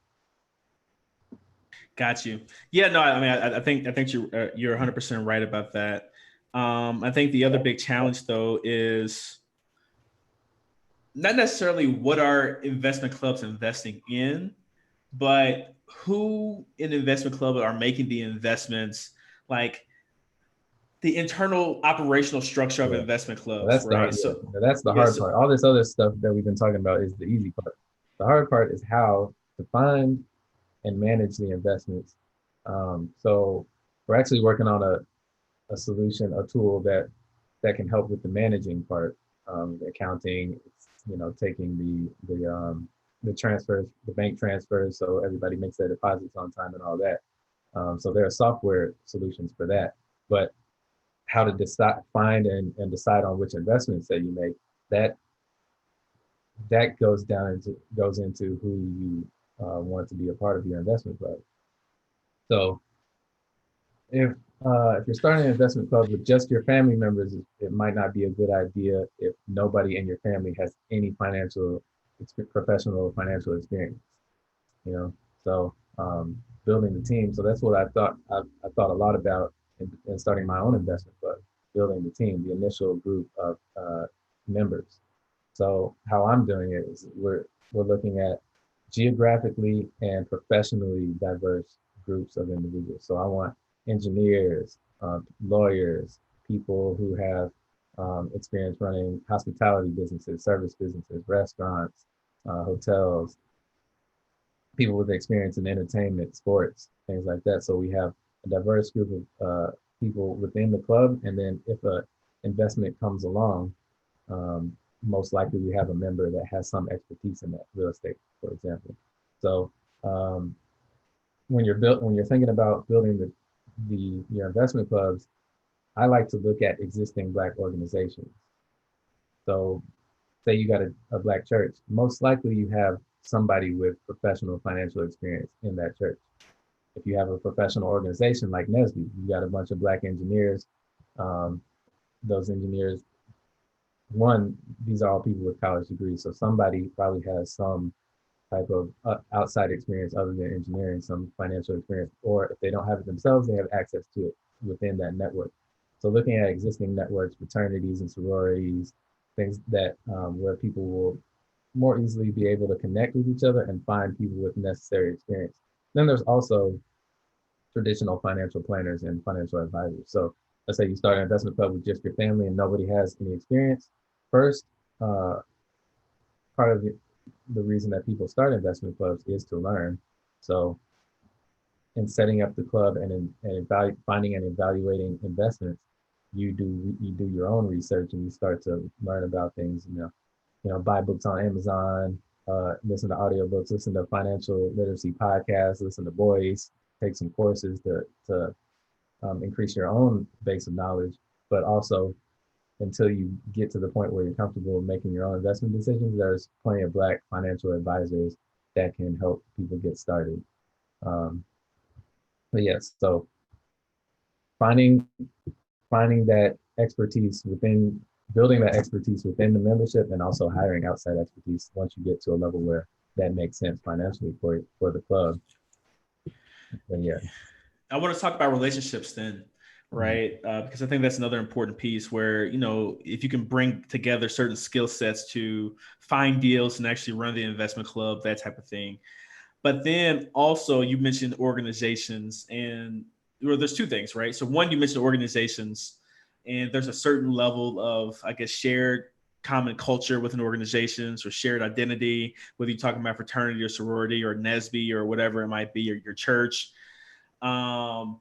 Got you. Yeah, no, I mean, I think you're 100% right about that. I think the other big challenge though is not necessarily what are investment clubs investing in, but who in investment club are making the investments, like the internal operational structure of Yeah. investment Well, clubs, right? So, that's the hard yes, part. All this other stuff that we've been talking about is the easy part. The hard part is how to find and manage the investments. So we're actually working on a solution, a tool that can help with the managing part, the accounting, taking the transfers, the bank transfers, so everybody makes their deposits on time and all that. So there are software solutions for that, but how to find and decide on which investments that you make, that that goes into who you want to be a part of your investment club. So if if you're starting an investment club with just your family members, it might not be a good idea if nobody in your family has any professional financial experience. You know, so building the team. So that's what I thought a lot about in starting my own investment club, building the team, the initial group of members. So how I'm doing it is we're looking at geographically and professionally diverse groups of individuals. So I want engineers, lawyers, people who have experience running hospitality businesses, service businesses, restaurants, hotels, people with experience in entertainment, sports, things like that. So we have a diverse group of people within the club, and then if a investment comes along, most likely we have a member that has some expertise in that real estate, for example. So um, when you're thinking about building your investment clubs, I like to look at existing Black organizations. So say you got a Black church, most likely you have somebody with professional financial experience in that church. If you have a professional organization like Nesby, you got a bunch of Black engineers. Um, those engineers, one, these are all people with college degrees, so somebody probably has some type of outside experience other than engineering, some financial experience, or if they don't have it themselves, they have access to it within that network. So looking at existing networks, fraternities and sororities, things that where people will more easily be able to connect with each other and find people with necessary experience. Then there's also traditional financial planners and financial advisors. So let's say you start an investment club with just your family and nobody has any experience. First, uh, part of the reason that people start investment clubs is to learn. So in setting up the club and finding and evaluating investments, you do your own research and you start to learn about things. Buy books on Amazon, listen to audiobooks, listen to financial literacy podcasts, listen to voice, take some courses to increase your own base of knowledge, but also until you get to the point where you're comfortable making your own investment decisions, there's plenty of Black financial advisors that can help people get started. Um, but yes, so finding finding that expertise within building that expertise within the membership and also hiring outside expertise once you get to a level where that makes sense financially for the club. Then yeah. I want to talk about relationships then, right? Because I think that's another important piece where, if you can bring together certain skill sets to find deals and actually run the investment club, that type of thing. But then also you mentioned organizations, and there's two things, right? So one, you mentioned organizations, and there's a certain level of, I guess, shared common culture within organizations or shared identity, whether you're talking about fraternity or sorority or Nesby or whatever it might be, or your church. Um,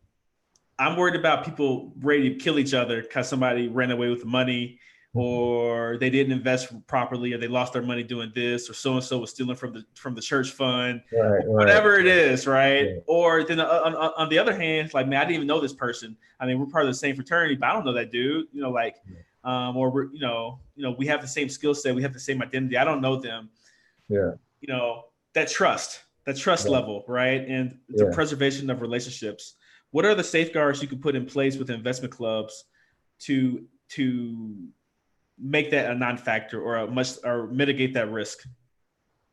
I'm worried about people ready to kill each other because somebody ran away with the money, or they didn't invest properly, or they lost their money doing this, or so and so was stealing from the church fund, Right, whatever it is, right? yeah, Or then on the other hand, like, man, I didn't even know this person. I mean, we're part of the same fraternity, but I don't know that dude. Or we're we have the same skill set, we have the same identity. I don't know them. yeah, That trust right, level, right? And the yeah. preservation of relationships. What are the safeguards you can put in place with investment clubs to make that a non-factor or mitigate that risk?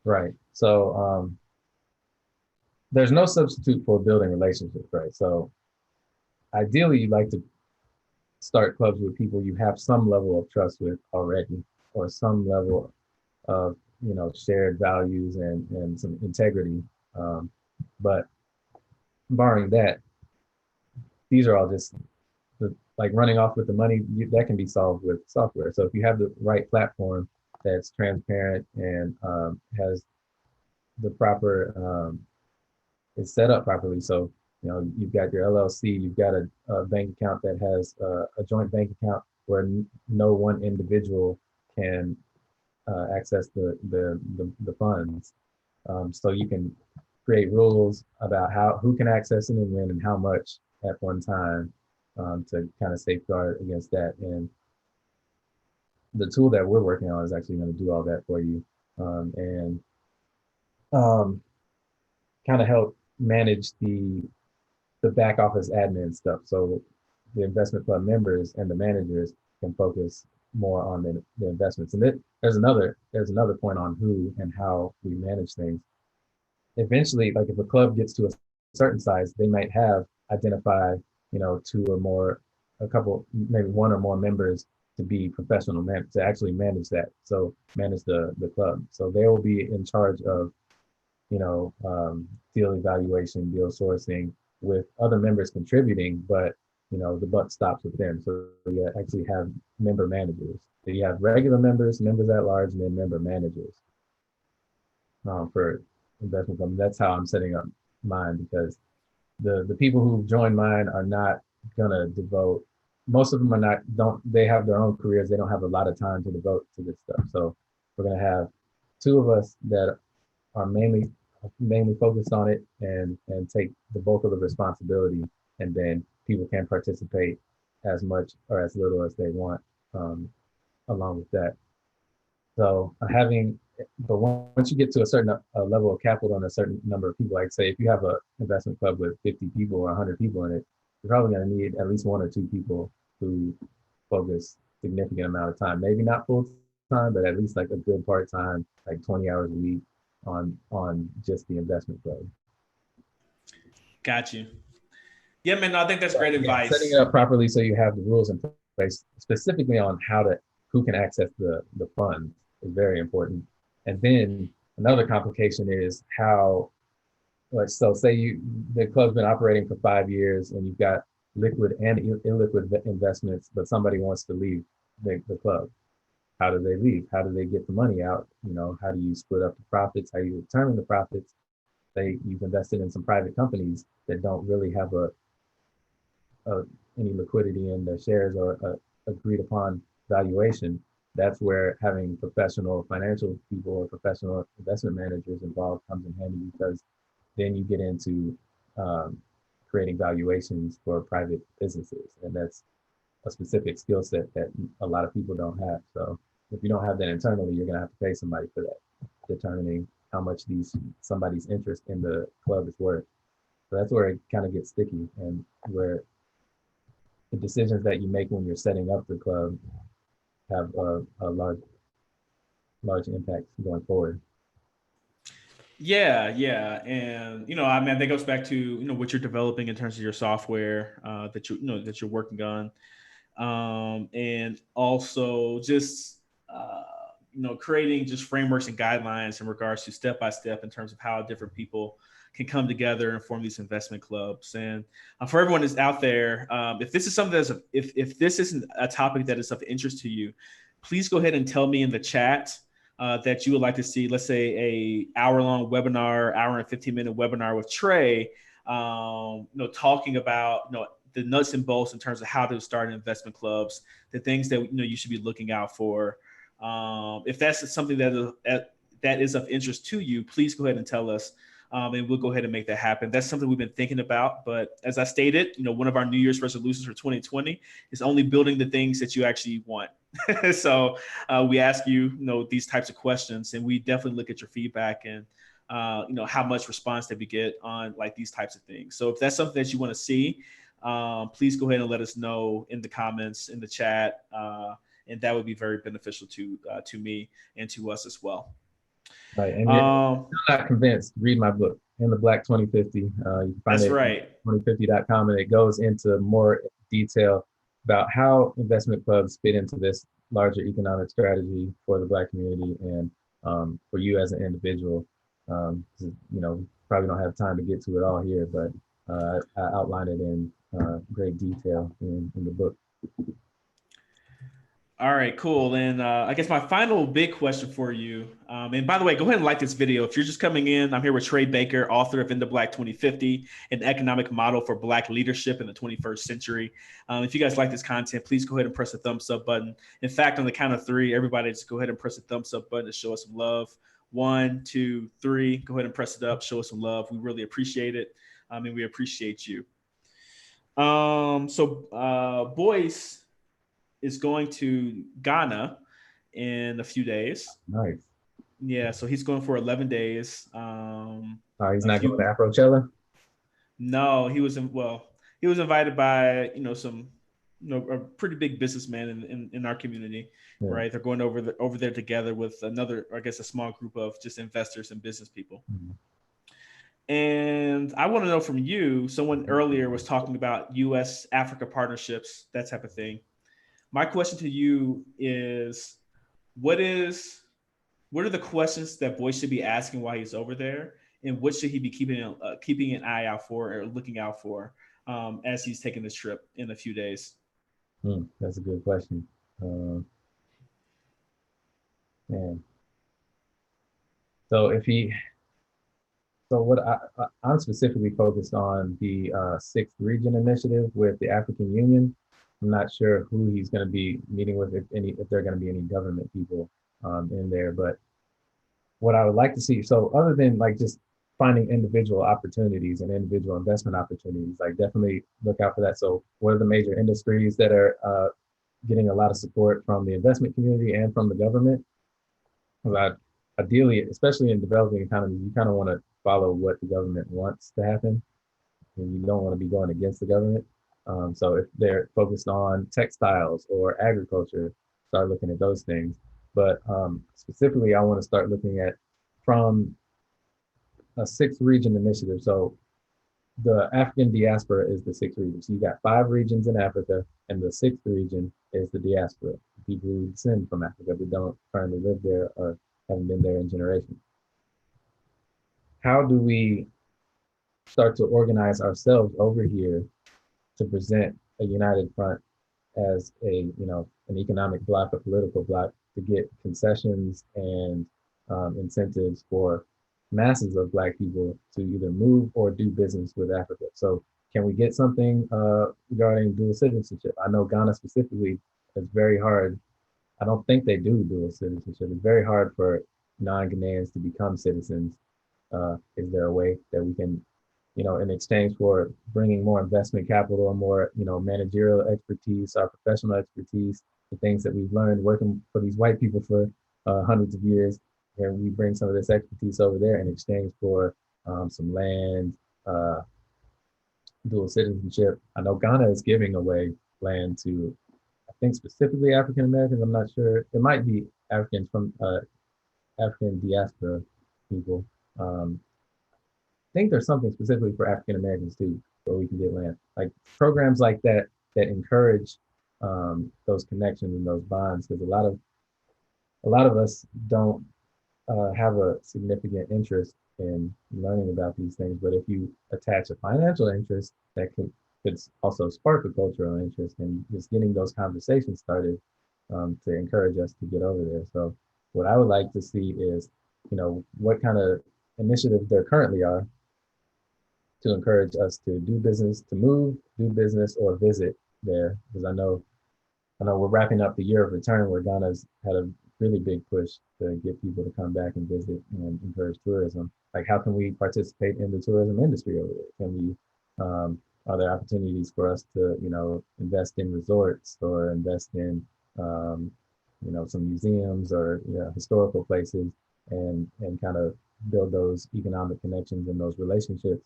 Right. So there's no substitute for building relationships, right? So ideally, you'd like to start clubs with people you have some level of trust with already, or some level of shared values and some integrity. But barring that, these are all just like running off with the money. That can be solved with software. So if you have the right platform that's transparent and has the proper is set up properly. So, you've got your LLC, you've got a bank account that has a joint bank account where no one individual can access the funds. So you can create rules about who can access it and when and how much at one time. to kind of safeguard against that. And the tool that we're working on is actually going to do all that for you, and um, kind of help manage the back office admin stuff. So the investment club members and the managers can focus more on the investments. And there's another point on who and how we manage things. Eventually, like if a club gets to a certain size, they might have identify, two or more, a couple, maybe one or more members to be professional to actually manage that. So manage the club. So they will be in charge of, deal evaluation, deal sourcing, with other members contributing, but the buck stops with them. So you actually have member managers. So you have regular members, members at large, and then member managers for investment company. That's how I'm setting up mine, because the people who join mine are not gonna devote. Most of them are not. Don't they have their own careers? They don't have a lot of time to devote to this stuff. So we're gonna have two of us that are mainly focused on it and take the bulk of the responsibility, and then people can participate as much or as little as they want, um, along with that. So but once you get to a certain level of capital and a certain number of people, like say if you have an investment club with 50 people or 100 people in it, you're probably going to need at least one or two people who focus significant amount of time, maybe not full time, but at least like a good part time, like 20 hours a week on just the investment club. Got you. Yeah, man, I think that's But great yeah, setting it advice. up properly so you have the rules in place, specifically on who can access the fund, is very important. And then another complication is how, like, so say the club's been operating for 5 years and you've got liquid and illiquid investments, but somebody wants to leave the club. How do they leave? How do they get the money out? How do you split up the profits? How do you determine the profits? You've invested in some private companies that don't really have a any liquidity in their shares or agreed upon valuation. That's where having professional financial people or professional investment managers involved comes in handy, because then you get into um, creating valuations for private businesses, and that's a specific skill set that a lot of people don't have. So if you don't have that internally, you're gonna have to pay somebody for that, determining how much somebody's interest in the club is worth. So that's where it kind of gets sticky, and where the decisions that you make when you're setting up the club have a large impact going forward. Yeah, yeah, and I mean that goes back to what you're developing in terms of your software that that you're working on, and also just creating just frameworks and guidelines in regards to step by step in terms of how different people can come together and form these investment clubs. And for everyone that's out there, if this is something if this isn't a topic that is of interest to you, please go ahead and tell me in the chat that you would like to see, let's say, a hour-long webinar, hour and 15-minute webinar with Trey, talking about the nuts and bolts in terms of how to start investment clubs, the things that you should be looking out for. If that's something that is of interest to you, please go ahead and tell us, and we'll go ahead and make that happen. That's something we've been thinking about. But as I stated, one of our New Year's resolutions for 2020 is only building the things that you actually want. So we ask you, these types of questions, and we definitely look at your feedback and how much response that we get on like these types of things. So if that's something that you want to see, please go ahead and let us know in the comments, in the chat, and that would be very beneficial to me and to us as well. Right, and if you're not convinced, read my book, In the Black 2050. You can find That's it right. at 2050.com, and it goes into more detail about how investment clubs fit into this larger economic strategy for the Black community and for you as an individual. Probably don't have time to get to it all here, but I outline it in great detail in the book. All right, cool. And I guess my final big question for you, and by the way, go ahead and like this video. If you're just coming in, I'm here with Trey Baker, author of In the Black 2050, an economic model for Black leadership in the 21st century. If you guys like this content, please go ahead and press the thumbs up button. In fact, on the count of three, everybody just go ahead and press the thumbs up button to show us some love. 1, 2, 3, go ahead and press it up, show us some love. We really appreciate it. And we appreciate you. Boyce is going to Ghana in a few days. Nice. Yeah, so he's going for 11 days. He's A not going to few Afrochella? No, he was invited by some a pretty big businessman in our community, Yeah. right? They're going over there together with another, I guess, a small group of just investors and business people. Mhm. And I want to know from you. Someone earlier was talking about U.S. Africa partnerships, that type of thing. My question to you is, what is what are the questions that Boyce should be asking while he's over there, and what should he be keeping an eye out for or looking out for as he's taking this trip in a few days? That's a good question. Uh, man. So if he, so what I'm specifically focused on the Sixth Region Initiative with the African Union. I'm not sure who he's going to be meeting with, if there are going to be any government people in there. But what I would like to see, so other than like just finding individual opportunities and individual investment opportunities, like definitely look out for that. So what are the major industries that are getting a lot of support from the investment community and from the government? Because ideally, especially in developing economies, you kind of want to follow what the government wants to happen, and you don't want to be going against the government. So if they're focused on textiles or agriculture, start looking at those things. But specifically, I want to start looking at from a sixth region initiative. So the African diaspora is the sixth region. So you got 5 regions in Africa, and the sixth region is the diaspora, people who descend from Africa but don't currently live there or haven't been there in generations. How do we start to organize ourselves over here to present a united front as an economic bloc, a political bloc, to get concessions and incentives for masses of Black people to either move or do business with Africa? So can we get something regarding dual citizenship? I know Ghana specifically is very hard. I don't think they do dual citizenship. It's very hard for non-Ghanaians to become citizens. Is there a way that we can, in exchange for bringing more investment capital or more, managerial expertise, our professional expertise, the things that we've learned working for these white people for hundreds of years, and we bring some of this expertise over there in exchange for some land, uh, dual citizenship. I know Ghana is giving away land to, I think specifically African Americans. I'm not sure. It might be Africans from African diaspora people. I think there's something specifically for African Americans too, where we can get land. Like programs like that that encourage those connections and those bonds, because a lot of us don't have a significant interest in learning about these things. But if you attach a financial interest, that could also spark a cultural interest, and just getting those conversations started to encourage us to get over there. So what I would like to see is, what kind of initiatives there currently are to encourage us to do business, to move, do business, or visit there. Because I know we're wrapping up the year of return, where Ghana's had a really big push to get people to come back and visit and encourage tourism. Like, how can we participate in the tourism industry over there? Can we, are there opportunities for us to, invest in resorts or invest in, some museums or historical places, and kind of build those economic connections and those relationships,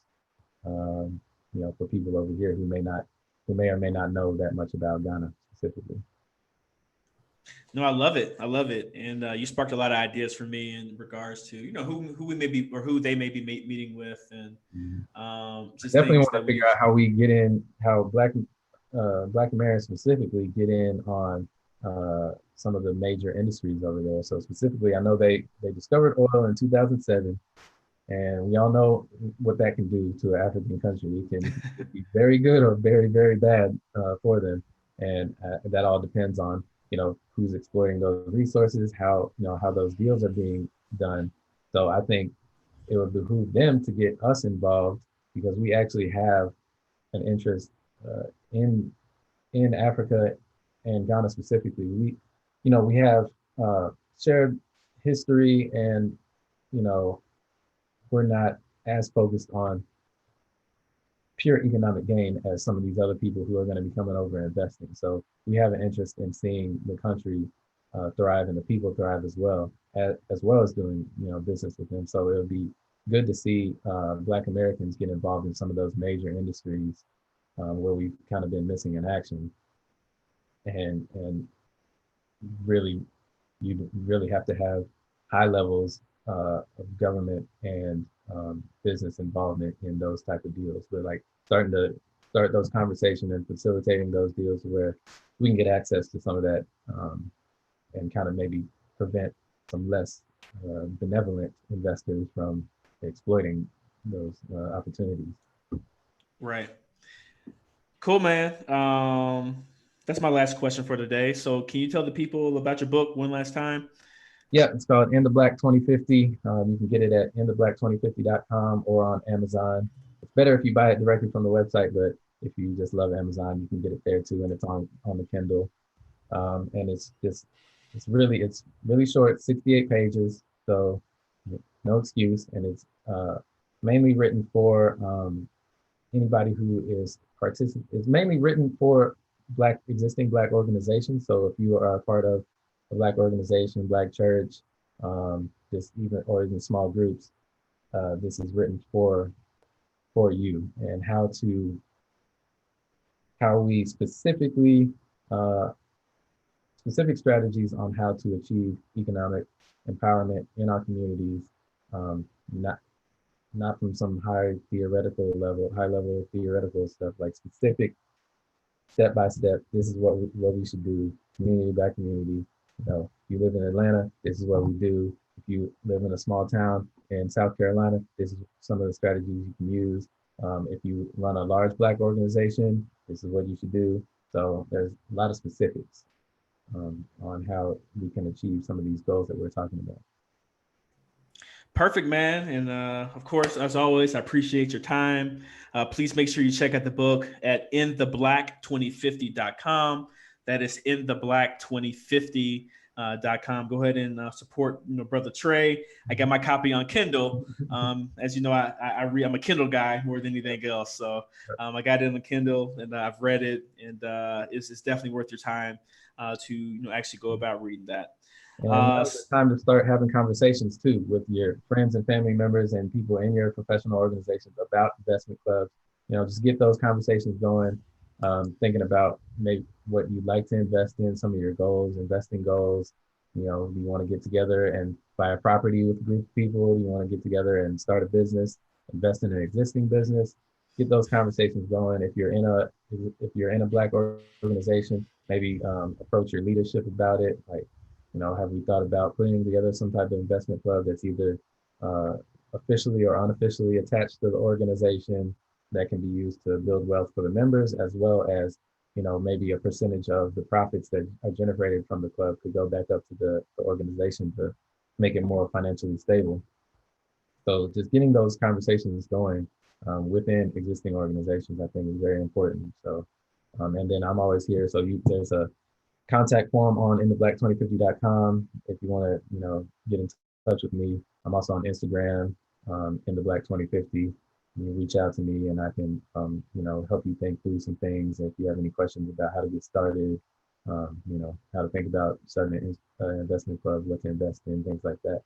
for people over here who may or may not know that much about Ghana specifically. No, I love it. I love it, and you sparked a lot of ideas for me in regards to who we may be or who they may be meeting with, and Mhm. I just definitely things want to that figure we. out how we get in, how Black Americans specifically get in on some of the major industries over there. So specifically, I know they discovered oil in 2007, and we all know what that can do to an African country. It can be very good or very, very bad for them. And that all depends on, who's exploiting those resources, how those deals are being done. So I think it would behoove them to get us involved, because we actually have an interest uh, in Africa and Ghana specifically. We have shared history, and you know we're not as focused on pure economic gain as some of these other people who are going to be coming over and investing. So we have an interest in seeing the country thrive and the people thrive as well as doing business with them. So it'll be good to see Black Americans get involved in some of those major industries where we've kind of been missing in action, and really you really have to have high levels of government and business involvement in those type of deals. We're like starting to start those conversations and facilitating those deals where we can get access to some of that and kind of maybe prevent some less benevolent investors from exploiting those opportunities. Right. Cool, man. That's my last question for today. So, can you tell the people about your book one last time? Yeah, it's called In the Black 2050. You can get it at intheblack2050.com or on Amazon. It's better if you buy it directly from the website, but if you just love Amazon, you can get it there too, and it's on the Kindle. And it's really short, 68 pages, so no excuse, and it's mainly written for anybody who is mainly written for existing Black organizations. So if you are a part of a Black organization, Black church, just even small groups, this is written for you and how we uh, specific strategies on how to achieve economic empowerment in our communities, not from some high level theoretical stuff, like specific step by step. This is what we should do, community by community. If you live in Atlanta, this is what we do. If you live in a small town in South Carolina, this is some of the strategies you can use. If you run a large Black organization, this is what you should do. So there's a lot of specifics on how we can achieve some of these goals that we're talking about. Perfect, man. And of course, as always, I appreciate your time. Please make sure you check out the book at intheblack2050.com. That is intheblack2050.com. Go ahead and support Brother Trey. I got my copy on Kindle. As you know, I read. I'm a Kindle guy more than anything else. So I got it on the Kindle and I've read it, and it's definitely worth your time to actually go about reading that. And now's the time to start having conversations too with your friends and family members and people in your professional organizations about investment clubs. Just get those conversations going. Thinking about maybe what you'd like to invest in, some of your goals, investing goals. You want to get together and buy a property with a group of people. You want to get together and start a business, invest in an existing business. Get those conversations going. If you're in a Black organization, maybe approach your leadership about it. Like, have we thought about putting together some type of investment club that's either uh, officially or unofficially attached to the organization that can be used to build wealth for the members, as well as, maybe a percentage of the profits that are generated from the club could go back up to the organization to make it more financially stable. So just getting those conversations going within existing organizations, I think, is very important. So, and then I'm always here. So there's a contact form on intheblack2050.com if you want to, get in touch with me. I'm also on Instagram, intheblack2050. You can reach out to me and I can, help you think through some things. If you have any questions about how to get started, how to think about starting an investment club, what to invest in, things like that,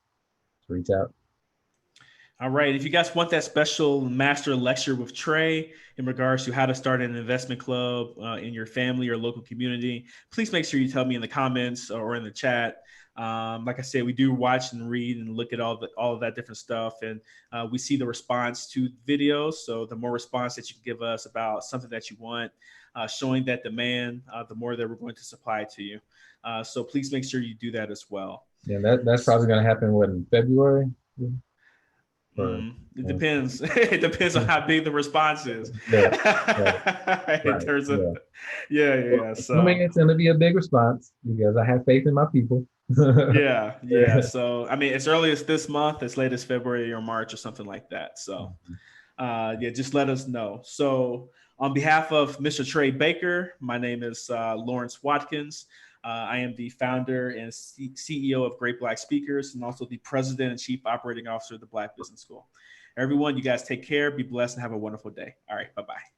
just reach out. All right. If you guys want that special master lecture with Trey in regards to how to start an investment club in your family or local community, please make sure you tell me in the comments or in the chat. Like I said, we do watch and read and look at all of that different stuff, and we see the response to videos. So the more response that you can give us about something that you want, showing that demand, the more that we're going to supply to you. So please make sure you do that as well. Yeah, that's probably going to happen in February. It depends. It depends on how big the response is. Yeah, right. In terms of, Yeah. yeah. Assuming So it's going to be a big response because I have faith in my people. yeah. So I mean, as early as this month, as late as February or March or something like that. So yeah, just let us know. So on behalf of Mr. Trey Baker, my name is Lawrence Watkins. I am the founder and CEO of Great Black Speakers and also the president and chief operating officer of the Black Business School. Everyone, you guys take care, be blessed, and have a wonderful day. All right, bye-bye.